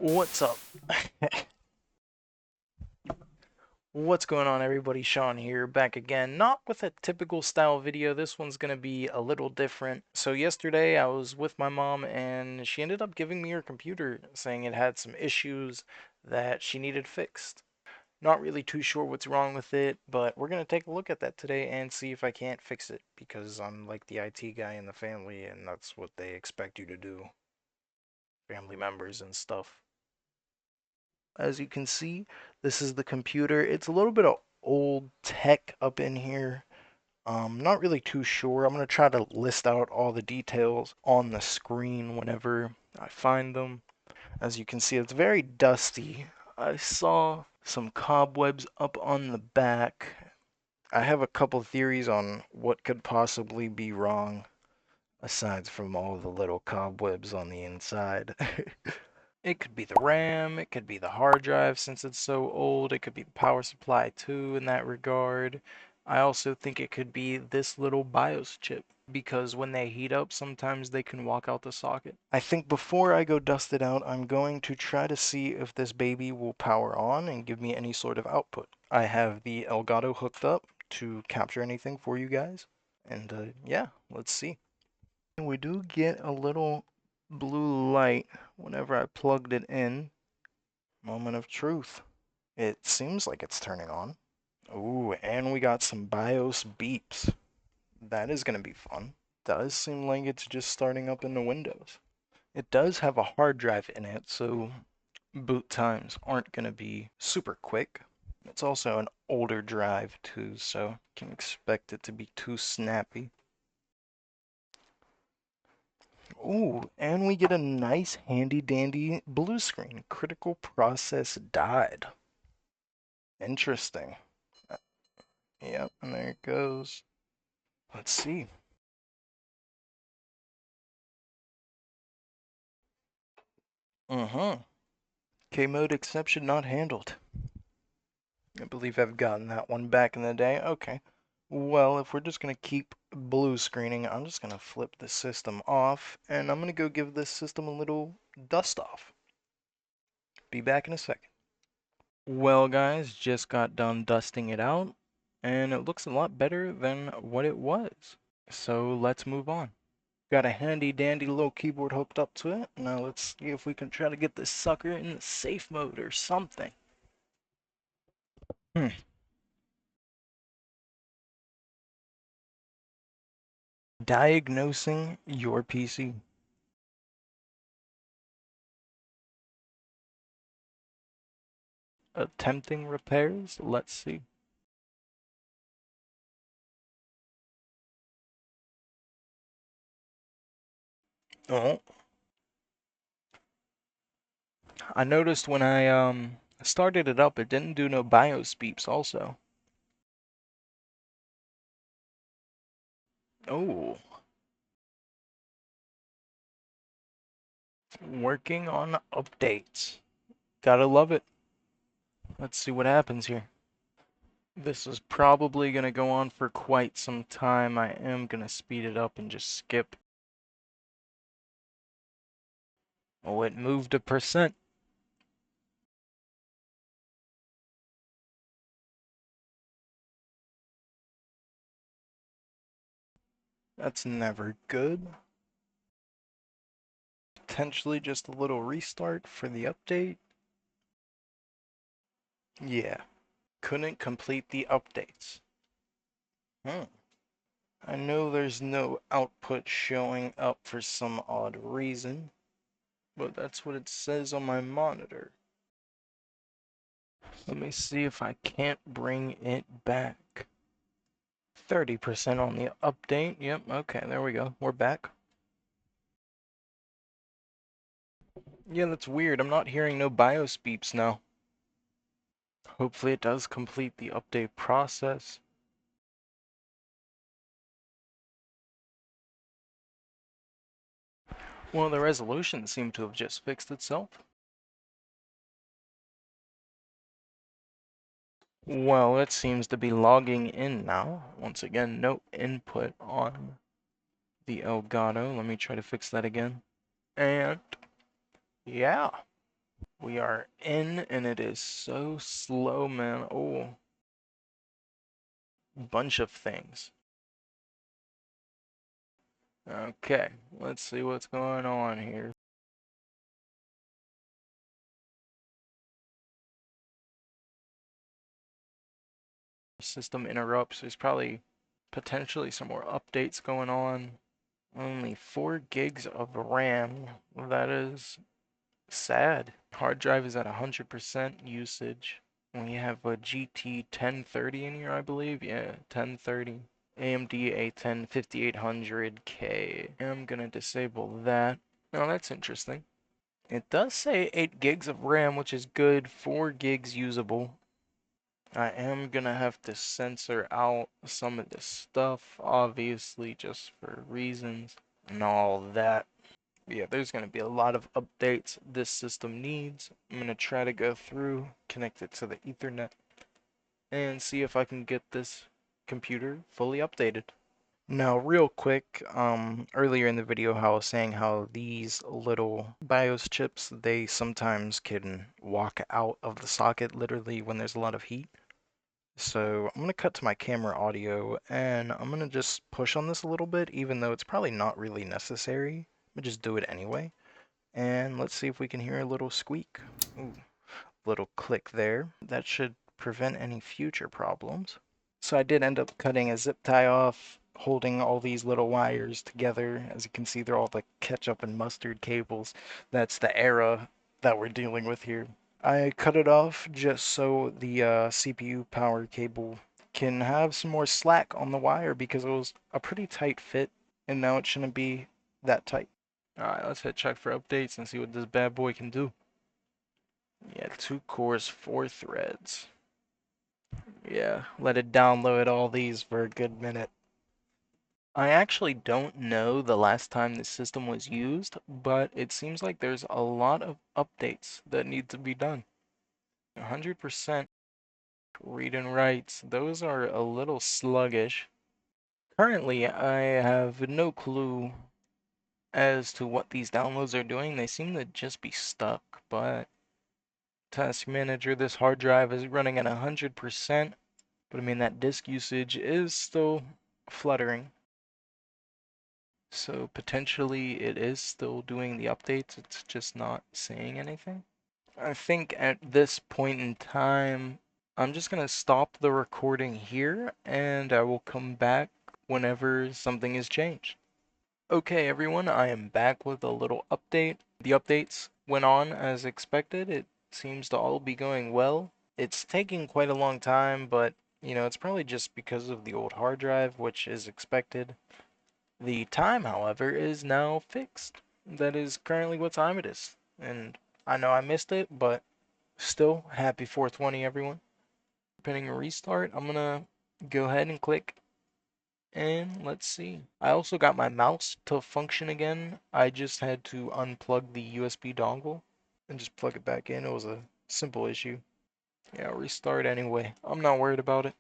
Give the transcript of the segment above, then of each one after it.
What's up? What's going on, everybody? Sean here, back again. Not with a typical style video. This one's gonna be a little different. So yesterday I was with my mom and she ended up giving me her computer, saying it had some issues that she needed fixed. Not really too sure what's wrong with it, but we're gonna take a look at that today and see if I can't fix it, because I'm like the IT guy in the family and that's what they expect you to do. Family members and stuff. As you can see, this is the computer. It's a little bit of old tech up in here. Not really too sure. I'm going to try to list out all the details on the screen whenever I find them. As you can see, it's very dusty. I saw some cobwebs up on the back. I have a couple theories on what could possibly be wrong, aside from all the little cobwebs on the inside. It could be the RAM, it could be the hard drive since it's so old, it could be the power supply too in that regard. I also think it could be this little BIOS chip, because when they heat up, sometimes they can walk out the socket. I think before I go dust it out, I'm going to try to see if this baby will power on and give me any sort of output. I have the Elgato hooked up to capture anything for you guys, and yeah, let's see. We do get a little blue light whenever I plugged it in. Moment of truth. It seems like it's turning on. Ooh, and we got some BIOS beeps. That is going to be fun. Does seem like it's just starting up in the Windows. It does have a hard drive in it, so boot times aren't going to be super quick. It's also an older drive too, so can expect it to be too snappy. Ooh, and we get a nice handy dandy blue screen. Critical process died. Interesting. Yep, and there it goes. Let's see. Uh-huh. K-mode exception not handled. I believe I've gotten that one back in the day. Okay. Well, if we're just going to keep blue screening, I'm just going to flip the system off, and I'm going to go give this system a little dust off. Be back in a second. Well, guys, just got done dusting it out, and it looks a lot better than what it was. So let's move on. Got a handy dandy little keyboard hooked up to it. Now let's see if we can try to get this sucker in the safe mode or something. Hmm. Diagnosing your PC. Attempting repairs? Let's see. Oh, I noticed when I started it up, it didn't do no BIOS beeps also. Oh, working on updates. Gotta love it. Let's see what happens here. This is probably gonna go on for quite some time. I am gonna speed it up and just skip. Oh, it moved a percent. That's never good. Potentially just a little restart for the update. Yeah, couldn't complete the updates. Hmm. I know there's no output showing up for some odd reason, but that's what it says on my monitor. Let me see if I can't bring it back. 30% on the update. Yep, okay, there we go. We're back. Yeah, that's weird. I'm not hearing no BIOS beeps now. Hopefully it does complete the update process. Well, the resolution seemed to have just fixed itself. Well, it seems to be logging in now. Once again, no input on the Elgato. Let me try to fix that again. And yeah, We are in, and it is so slow, man. Oh, bunch of things. Okay, let's see what's going on here. System interrupts. There's probably potentially some more updates going on. Only 4 gigs of RAM. That is sad. Hard drive is at 100% usage. We have a GT 1030 in here, I believe. Yeah, 1030. AMD A10 5800K. I'm gonna disable that. Oh, that's interesting. It does say 8 gigs of RAM, which is good. 4 gigs usable. I am gonna have to censor out some of this stuff, obviously, just for reasons and all that. Yeah, there's gonna be a lot of updates this system needs. I'm gonna try to go through, connect it to the Ethernet, and see if I can get this computer fully updated. Now, real quick, earlier in the video, I was saying how these little BIOS chips, they sometimes can walk out of the socket literally when there's a lot of heat. So I'm going to cut to my camera audio, and I'm going to just push on this a little bit, even though it's probably not really necessary. I'm going to just do it anyway. And let's see if we can hear a little squeak. Ooh, little click there. That should prevent any future problems. So I did end up cutting a zip tie off, holding all these little wires together. As you can see, they're all the ketchup and mustard cables. That's the era that we're dealing with here. I cut it off just so the CPU power cable can have some more slack on the wire because it was a pretty tight fit, and now it shouldn't be that tight. Alright, let's hit check for updates and see what this bad boy can do. Yeah, 2 cores, 4 threads. Yeah, let it download all these for a good minute. I actually don't know the last time this system was used, but it seems like there's a lot of updates that need to be done. 100% read and writes, those are a little sluggish. Currently, I have no clue as to what these downloads are doing. They seem to just be stuck, but Task Manager, this hard drive is running at 100%, but I mean that disk usage is still fluttering. So potentially it is still doing the updates, it's just not saying anything. I think at this point in time, I'm just gonna stop the recording here and I will come back whenever something is changed. Okay everyone, I am back with a little update. The updates went on as expected. It seems to all be going well. It's taking quite a long time, but you know, it's probably just because of the old hard drive, which is expected. The time, however, is now fixed. That is currently what time it is. And I know I missed it, but still, happy 420, everyone. Pinning a restart, I'm gonna go ahead and click, and let's see. I also got my mouse to function again. I just had to unplug the USB dongle and just plug it back in. It was a simple issue. Yeah, restart anyway. I'm not worried about it.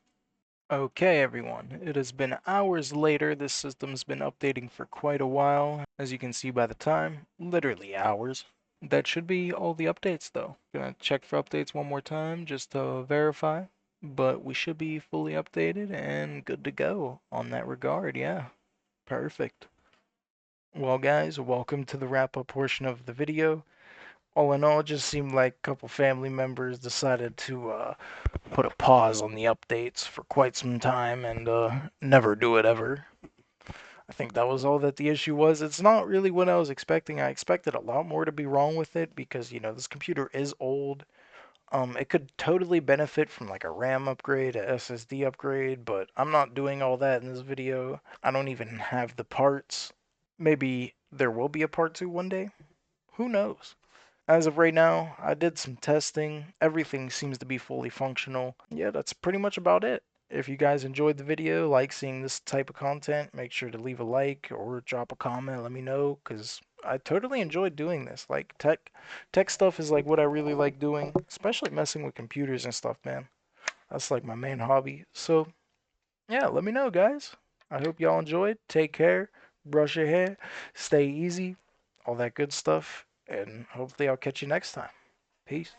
Okay, everyone. It has been hours later. This system's been updating for quite a while. As you can see by the time, literally hours. That should be all the updates, though. Gonna check for updates one more time just to verify. But we should be fully updated and good to go on that regard, yeah. Perfect. Well, guys, welcome to the wrap-up portion of the video. All in all, it just seemed like a couple family members decided to put a pause on the updates for quite some time and never do it ever. I think that was all that the issue was. It's not really what I was expecting. I expected a lot more to be wrong with it because, you know, this computer is old. It could totally benefit from like a RAM upgrade, a SSD upgrade, but I'm not doing all that in this video. I don't even have the parts. Maybe there will be a part 2 one day. Who knows? As of right now, I did some testing. Everything seems to be fully functional. Yeah, that's pretty much about it. If you guys enjoyed the video, like seeing this type of content, make sure to leave a like or drop a comment. Let me know, because I totally enjoyed doing this. Like tech stuff is like what I really like doing, especially messing with computers and stuff, man. That's like my main hobby. So yeah, let me know, guys. I hope y'all enjoyed. Take care. Brush your hair. Stay easy. All that good stuff. And hopefully I'll catch you next time. Peace.